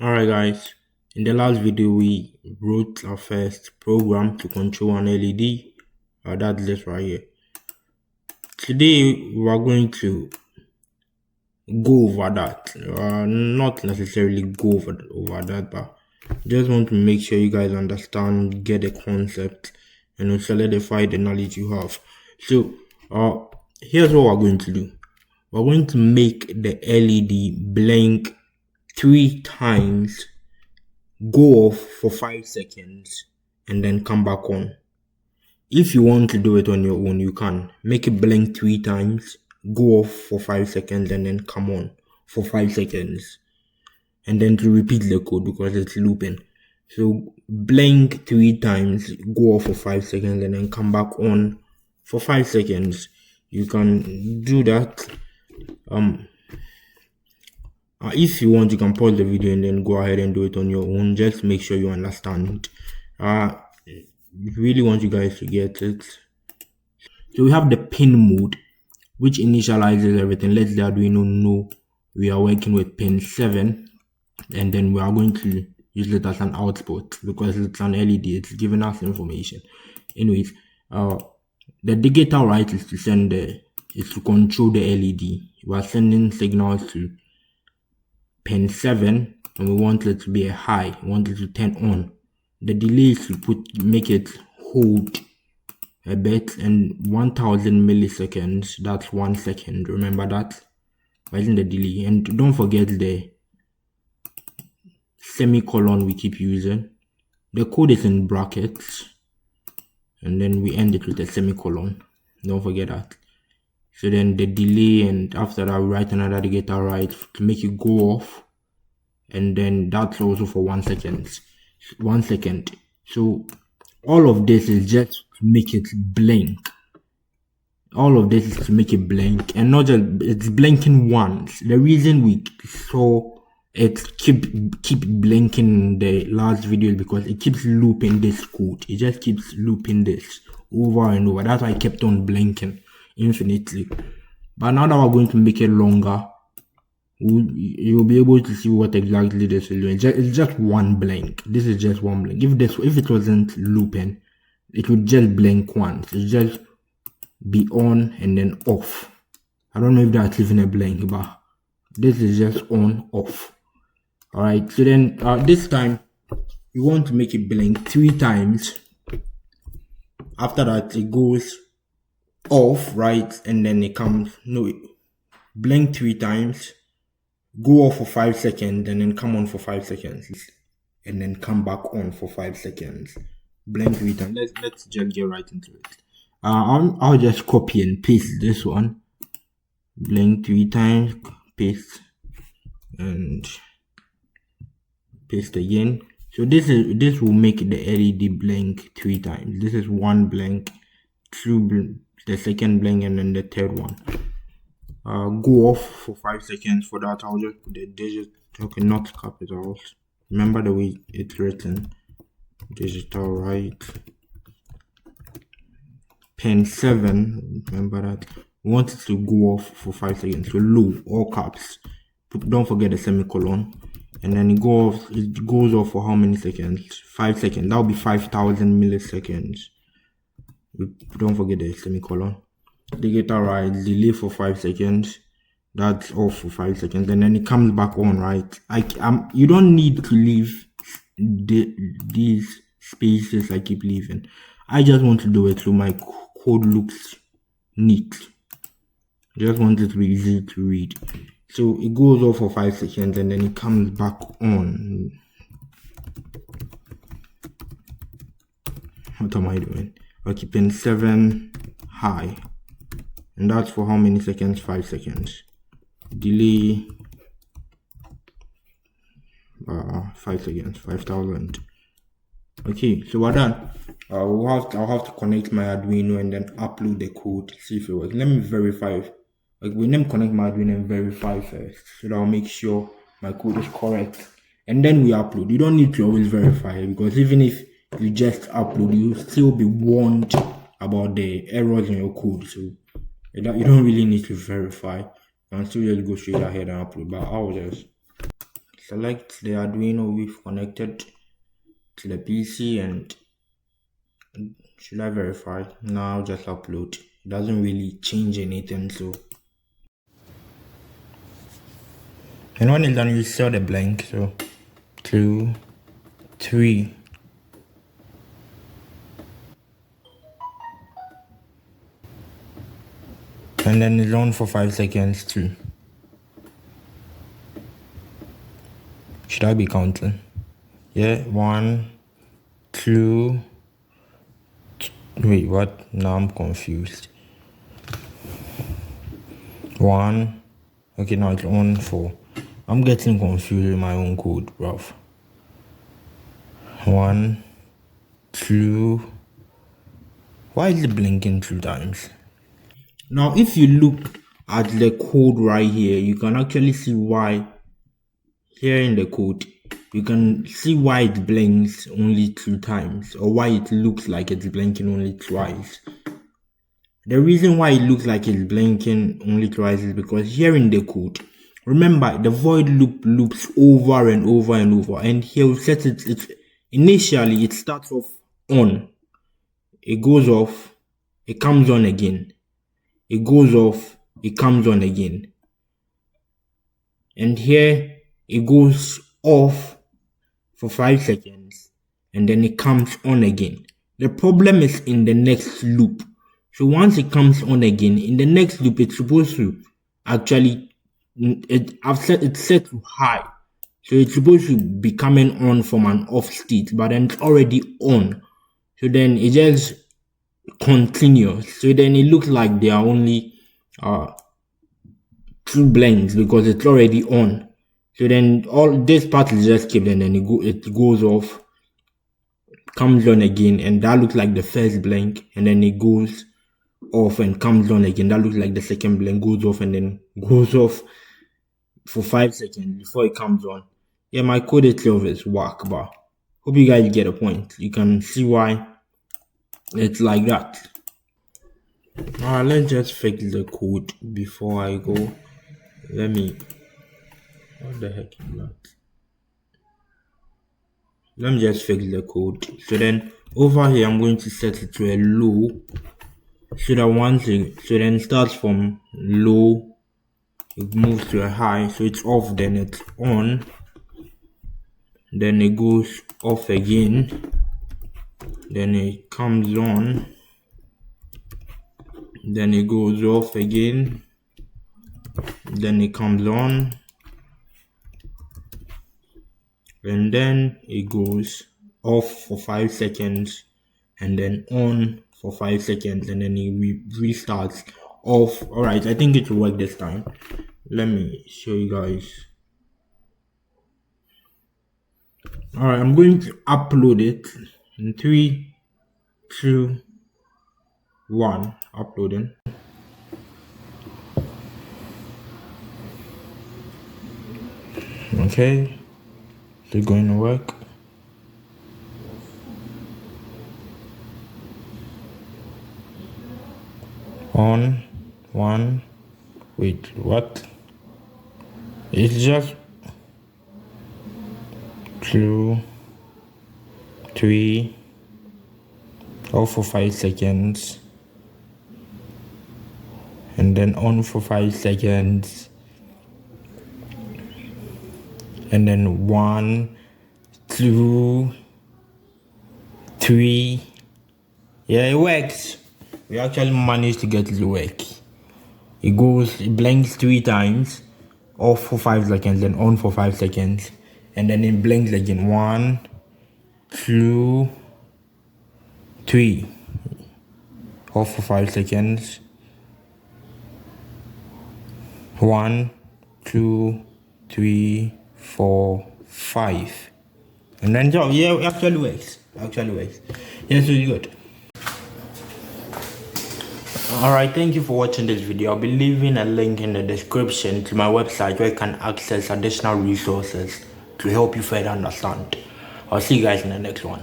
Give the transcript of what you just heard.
Alright guys, in the last video we wrote our first program to control an LED. That's this right here. Today we are going to go over that. Not necessarily go over that, but just want to make sure you guys understand, get the concept, and solidify the knowledge you have. So here's what we're going to do. We're going to make the LED blink 3 times, go off for 5 seconds, and then come back on. If you want to do it on your own, you can make it blink 3 times, go off for 5 seconds, and then come on for 5 seconds, and then to repeat the code because it's looping. So blink 3 times, go off for 5 seconds, and then come back on for 5 seconds. You can do that. If you want, you can pause the video and then go ahead and do it on your own. Just make sure you understand. Really want you guys to get it. So we have the pin mode, which initializes everything. Let's the Arduino know we are working with pin 7, and then we are going to use it as an output because it's an LED. It's giving us information. Anyways, the digital right is to control the LED. We are sending signals to pin 7, and we want it to be a high. We want it to turn on. The delay is to make it hold a bit, and 1000 milliseconds, that's 1 second. Remember that by using the delay. And don't forget the semicolon we keep using. The code is in brackets, and then we end it with a semicolon. Don't forget that. So then the delay, and after that we write another digital right to make it go off, and then that's also for 1 second. So all of this is just to make it blink. All of this is to make it blink, and not just it's blinking once. The reason we saw it keep blinking in the last video is because it keeps looping this code. It just keeps looping this over and over. That's why I kept on blinking infinitely. But now that we're going to make it longer, you'll be able to see what exactly this is doing. It's just one blink. This is just one blink. If it wasn't looping, it would just blink once. It just be on and then off. I don't know if that's even a blink, but this is just on off. All right. So then this time you want to make it blink 3 times. After that, it goes off, right, and then it comes. Blink 3 times. Go off for 5 seconds, and then come on for 5 seconds, and then come back on for 5 seconds. Blink 3 times. Let's just get right into it. I'll just copy and paste this one. Blink 3 times, paste, and paste again. So this will make the LED blink 3 times. This is 1 blink, 2 the second blink, and then the third one. Go off for 5 seconds. For that, I'll just put the digit, okay, not capitals. Remember the way it's written. Digital right. Pin 7, remember that. We want it to go off for 5 seconds. So low, all caps. Don't forget the semicolon. And then it goes off for how many seconds? 5 seconds. That'll be 5000 milliseconds. Don't forget the semicolon. Digital right, delay for 5 seconds. That's off for 5 seconds, and then it comes back on, right? You don't need to leave these spaces I keep leaving. I just want to do it so my code looks neat. Just want it to be easy to read. So it goes off for 5 seconds, and then it comes back on. What am I doing? Okay, pin 7 high. And that's for how many seconds? 5 seconds. Delay 5 seconds, 5000. Okay, so we're done. I'll have to connect my Arduino and then upload the code, see if it works. Let me verify. Let me connect my Arduino and verify first, so that I'll make sure my code is correct. And then we upload. You don't need to always verify, because even if you just upload, you'll still be warned about the errors in your code. So you don't really need to verify. You can still just go straight ahead and upload. But I'll just select the Arduino we've connected to the PC, and should I verify? Now just upload. It doesn't really change anything, so. And when it's done, you saw the blank. So 2, 3. And then it's on for 5 seconds too. Should I be counting? Yeah, 1, 2. Wait, what? Now I'm confused. 1. Okay, now it's on for. I'm getting confused with my own code, bruv. 1, 2. Why is it blinking 2 times? Now, if you look at the code right here, you can actually see why. Here in the code, you can see why it blinks only 2 times, or why it looks like it's blinking only twice. The reason why it looks like it's blinking only twice is because here in the code, remember the void loop loops over and over and over, and here we set it initially it starts off on, it goes off, it comes on again, it goes off, it comes on again, and here it goes off for 5 seconds and then it comes on again. The problem is in the next loop. So once it comes on again, in the next loop, it's supposed to actually, it's set to high. So it's supposed to be coming on from an off state, but then it's already on. So then it just continues. So then it looks like there are only 2 blinks because it's already on. So then all this part is just kept, and then it goes off, comes on again, and that looks like the first blink, and then it goes off and comes on again. That looks like the second blink, goes off and then goes off for 5 seconds before it comes on. Yeah, my code itself is whack, but hope you guys get a point. You can see why it's like that. Alright, let's just fix the code before I go. What the heck is that? Let me just fix the code. So then over here, I'm going to set it to a low. So that so then it starts from low, it moves to a high. So it's off, then it's on. Then it goes off again. Then it comes on. Then it goes off again. Then it comes on. And then it goes off for 5 seconds and then on for 5 seconds, and then it restarts off. All right, I think it will work this time. Let me show you guys. All right, I'm going to upload it in 3, 2, 1. Uploading. Okay. Is it going to work? On, 1, wait, what? It's just 2, 3, off for 5 seconds, and then on for 5 seconds. And then 1, 2, 3. Yeah, it works. We actually managed to get it to work. It blinks 3 times, off for 5 seconds, then on for 5 seconds, and then it blinks again. 1, 2, 3. Off for 5 seconds. 1, 2, 3, 4, 5, and then yeah, it actually works. Yes, really good. Alright, thank you for watching this video. I'll be leaving a link in the description to my website where you can access additional resources to help you further understand. I'll see you guys in the next one.